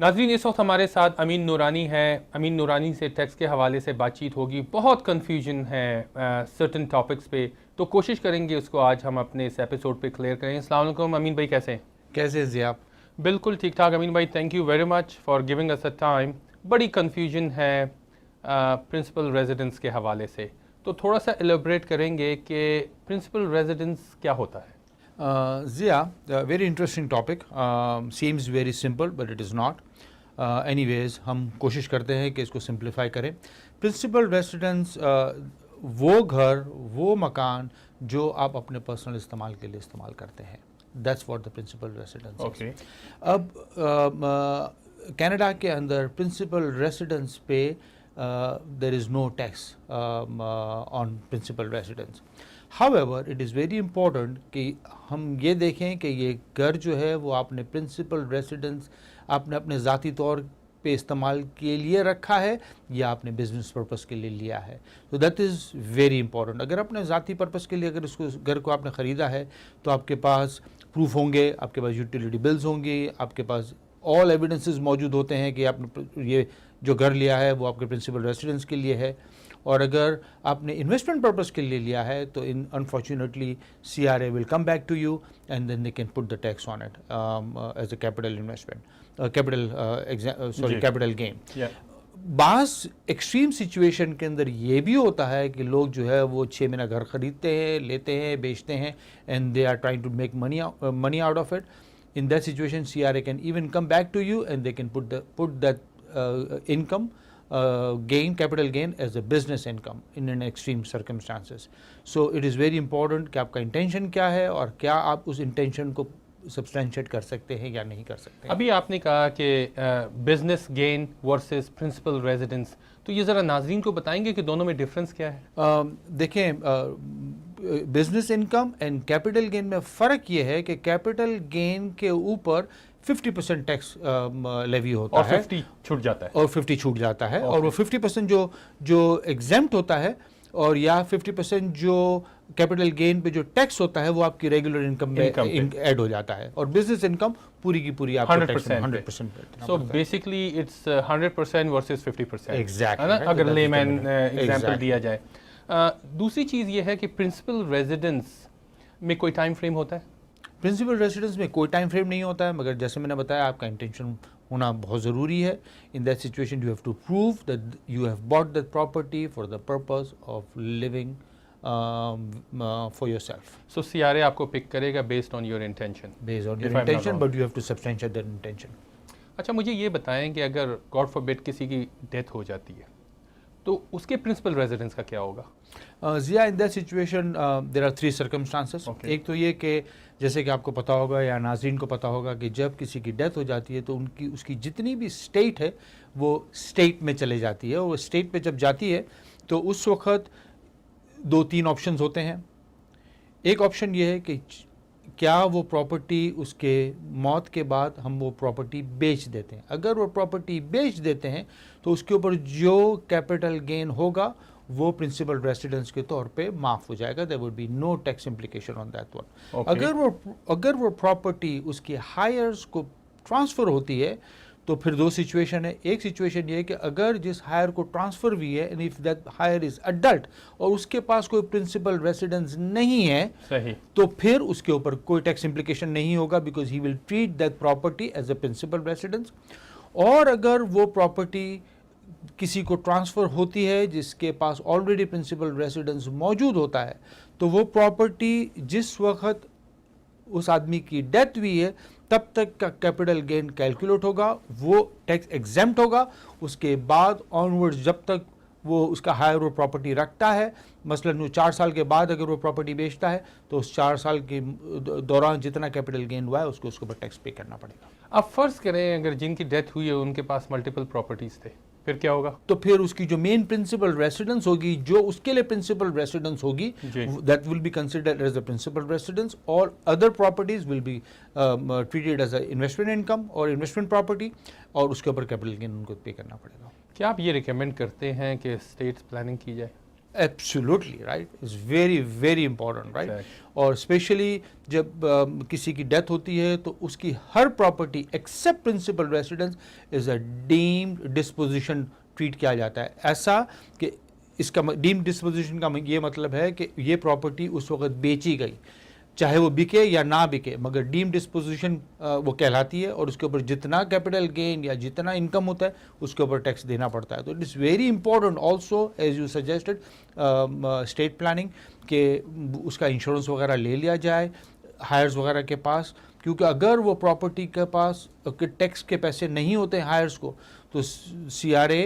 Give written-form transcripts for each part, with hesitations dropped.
नाज़रीन, इस वक्त हमारे साथ अमीन नूरानी हैं। अमीन नूरानी से टैक्स के हवाले से बातचीत होगी। बहुत कन्फ्यूजन है सर्टन टॉपिक्स पे, तो कोशिश करेंगे उसको आज हम अपने इस एपिसोड पे क्लियर करें। अस्सलाम वालेकुम अमीन भाई, कैसे हैं? कैसे जी आप? बिल्कुल ठीक ठाक अमीन भाई, thank you very much for giving us a time. बड़ी कन्फ्यूजन है प्रिंसिपल रेजिडेंस के हवाले से, तो थोड़ा सा एलेबरेट करेंगे कि प्रिंसिपल रेजिडेंस क्या होता है? Zia, very interesting topic. Seems very simple, but it is not. Anyways, हम कोशिश करते हैं कि इसको सिंप्लीफाई करें. प्रिंसिपल रेसिडेंस वो घर, वो मकान जो आप अपने पर्सनल इस्तेमाल के लिए इस्तेमाल करते हैं. That's what the principal residence Okay. is. अब कनाडा के अंदर प्रिंसिपल रेसिडेंस पे there is no tax on principal residence. However, it is very important कि हम ये देखें कि ये घर जो है वो आपने प्रिंसिपल रेसिडेंस आपने अपने ज़ाती तौर पे इस्तेमाल के लिए रखा है या आपने बिजनेस पर्पस के लिए लिया है. तो दैट इज़ वेरी इंपॉर्टेंट. अगर अपने ज़ाती पर्पस के लिए अगर इसको घर को आपने ख़रीदा है तो आपके पास प्रूफ होंगे, आपके पास यूटिलिटी बिल्स होंगे, आपके पास ऑल एविडेंसेस मौजूद होते हैं कि आपने ये जो घर लिया है वो आपके प्रिंसिपल रेसिडेंस के लिए है. और अगर आपने इन्वेस्टमेंट पर्पस के लिए लिया है तो unfortunately CRA will come back to you and then they can put the tax on it as a capital investment, capital gain. बास एक्सट्रीम सिचुएशन के अंदर ये भी होता है कि लोग जो है वो 6 महीना घर खरीदते हैं, लेते हैं, बेचते हैं and they are trying to make money out of it. In that situation, CRA can even come back to you and they can put that income gain, capital gain, as a business income in an extreme circumstances. So it is very important कि आपका intention क्या है और क्या आप उस intention को substantiate कर सकते हैं या नहीं कर सकते हैं. अभी आपने कहा कि business gain versus principal residence, तो ये ज़रा नाज़रीन को बताएंगे कि दोनों में डिफरेंस क्या है? देखें, business income and capital gain में फ़र्क ये है कि कैपिटल गेन के ऊपर 50% टैक्स लेवी होता और है 50 छूट जाता है. और 50 छूट जाता है. और वो 50% जो एग्जेम्प्ट होता है और या 50% जो कैपिटल गेन पे जो टैक्स होता है वो आपकी रेगुलर इनकम में ऐड हो जाता है. और बिजनेस इनकम पूरी की पूरी आपको 100%. So basically it's 100% versus 50%. Exactly, है ना, अगर लेमैन एग्जांपल दिया जाए. दूसरी चीज़ ये है कि प्रिंसिपल रेजिडेंस में कोई टाइम फ्रेम होता है? प्रिंसिपल रेसिडेंस में कोई टाइम फ्रेम नहीं होता है, मगर जैसे मैंने बताया आपका इंटेंशन होना बहुत ज़रूरी है. In that situation you have to prove that you have bought that property for the purpose of living for yourself. So CRA आपको पिक करेगा based on your intention. Based on your intention, but you have to substantiate that intention. अच्छा, मुझे ये बताएं कि अगर God forbid किसी की डेथ हो जाती है तो उसके प्रिंसिपल रेजिडेंस का क्या होगा? Jiya, in that situation there are 3 circumstances. एक तो ये कि जैसे कि आपको पता होगा या नाज़रीन को पता होगा कि जब किसी की डेथ हो जाती है तो उसकी जितनी भी स्टेट है वो स्टेट में चले जाती है. और स्टेट पे जब जाती है तो उस वक्त 2-3 ऑप्शंस होते हैं. एक ऑप्शन ये है कि क्या वो प्रॉपर्टी उसके मौत के बाद हम वो प्रॉपर्टी बेच देते हैं. अगर वो प्रॉपर्टी बेच देते हैं तो उसके ऊपर जो कैपिटल गेन होगा वो प्रिंसिपल रेसिडेंस के तौर पे माफ़ हो जाएगा. There would be no tax implication on that one. अगर वो प्रॉपर्टी उसके हायर्स को ट्रांसफ़र होती है तो फिर 2 सिचुएशन है. एक सिचुएशन ये है कि अगर जिस हायर को ट्रांसफ़र हुई है and if that heir is adult और उसके पास कोई प्रिंसिपल रेसिडेंस नहीं है, सही, तो फिर उसके ऊपर कोई टैक्स इम्प्लीकेशन नहीं होगा because he will treat that property as a principal residence. और अगर वो प्रॉपर्टी किसी को ट्रांसफ़र होती है जिसके पास ऑलरेडी प्रिंसिपल रेसिडेंस मौजूद होता है तो वो प्रॉपर्टी जिस वक्त उस आदमी की डेथ हुई है तब तक का कैपिटल गेन कैलकुलेट होगा, वो टैक्स एग्जेम्प्ट होगा. उसके बाद ऑनवर्ड्स जब तक वो उसका हायर वो प्रॉपर्टी रखता है, मसलन वो 4 साल के बाद अगर वो प्रॉपर्टी बेचता है तो उस 4 साल के दौरान जितना कैपिटल गेन हुआ है उसको उसके ऊपर टैक्स पे करना पड़ेगा. अब फ़र्ज़ करें अगर जिनकी डेथ हुई है उनके पास मल्टीपल प्रॉपर्टीज़ थे, फिर क्या होगा? तो फिर उसकी जो मेन प्रिंसिपल रेसिडेंस होगी, जो उसके लिए प्रिंसिपल रेसिडेंस होगी, that will be considered as a principal residence. और other properties will be treated as a investment income और इन्वेस्टमेंट प्रॉपर्टी, और उसके ऊपर कैपिटल गेन उनको पे करना पड़ेगा. क्या आप ये रिकमेंड करते हैं कि स्टेट प्लानिंग की जाए? Absolutely right, is very very important right. Exactly. और स्पेशली जब किसी की डेथ होती है तो उसकी हर property except principal residence is a deemed disposition treat किया जाता है। ऐसा कि इसका डीम्ड डिस्पोजिशन का ये मतलब है कि ये प्रॉपर्टी उस वक्त बेची गई, चाहे वो बिके या ना बिके, मगर डीम डिस्पोजिशन वो कहलाती है और उसके ऊपर जितना कैपिटल गेन या जितना इनकम होता है उसके ऊपर टैक्स देना पड़ता है। तो it is very important also as you suggested estate planning के उसका इंश्योरेंस वगैरह ले लिया जाए हायर्स वगैरह के पास, क्योंकि अगर वो प्रॉपर्टी के पास टैक्स के पैसे नहीं होते हायर्स को तो CRA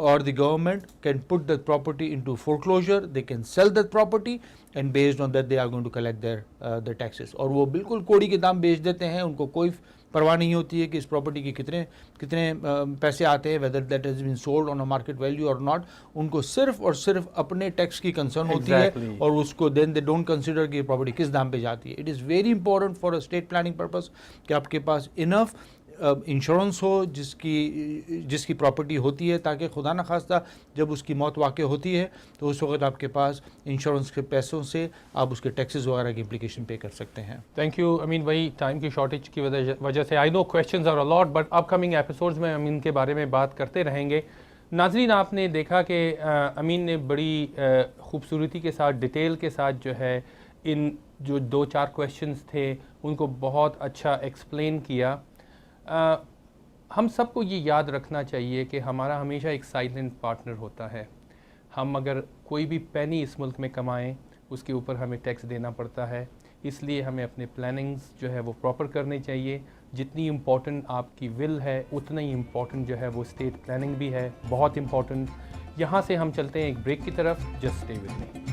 or the government can put that property into foreclosure, they can sell that property and based on that they are going to collect their taxes। और वो बिल्कुल कोड़ी के दाम बेच देते हैं, उनको कोई परवाह नहीं होती है कि इस प्रॉपर्टी के कितने पैसे आते हैं, whether that has been sold on a market value और नॉट। उनको सिर्फ और सिर्फ अपने टैक्स की कंसर्न होती है और उसको देन दे डोंट कंसिडर कि प्रॉपर्टी किस दाम पे जाती है। It is very important for a state planning purpose कि आपके पास इनफ इंश्योरेंस हो जिसकी प्रॉपर्टी होती है, ताकि खुदा न खास्ता जब उसकी मौत वाक़ होती है तो उस वक्त आपके पास इंश्योरेंस के पैसों से आप उसके टैक्सेस वगैरह की इम्प्लीकेशन पे कर सकते हैं। Thank you Amin. वही टाइम की शॉर्टेज की वजह से I know questions are a lot, but upcoming episodes में हम इनके बारे में बात करते रहेंगे। नाज़रीन, आपने देखा कि अमीन ने बड़ी खूबसूरती के साथ, डिटेल के साथ जो है इन जो 2-4 क्वेश्चंस थे उनको बहुत अच्छा एक्सप्लेन किया। हम सबको ये याद रखना चाहिए कि हमारा हमेशा एक साइलेंट पार्टनर होता है। हम अगर कोई भी पैनी इस मुल्क में कमाएं उसके ऊपर हमें टैक्स देना पड़ता है, इसलिए हमें अपने प्लानिंग्स जो है वो प्रॉपर करने चाहिए। जितनी इम्पॉर्टेंट आपकी विल है उतना ही इम्पॉर्टेंट जो है वो स्टेट प्लानिंग भी है, बहुत इम्पॉर्टेंट। यहाँ से हम चलते हैं एक ब्रेक की तरफ। Just stay with me.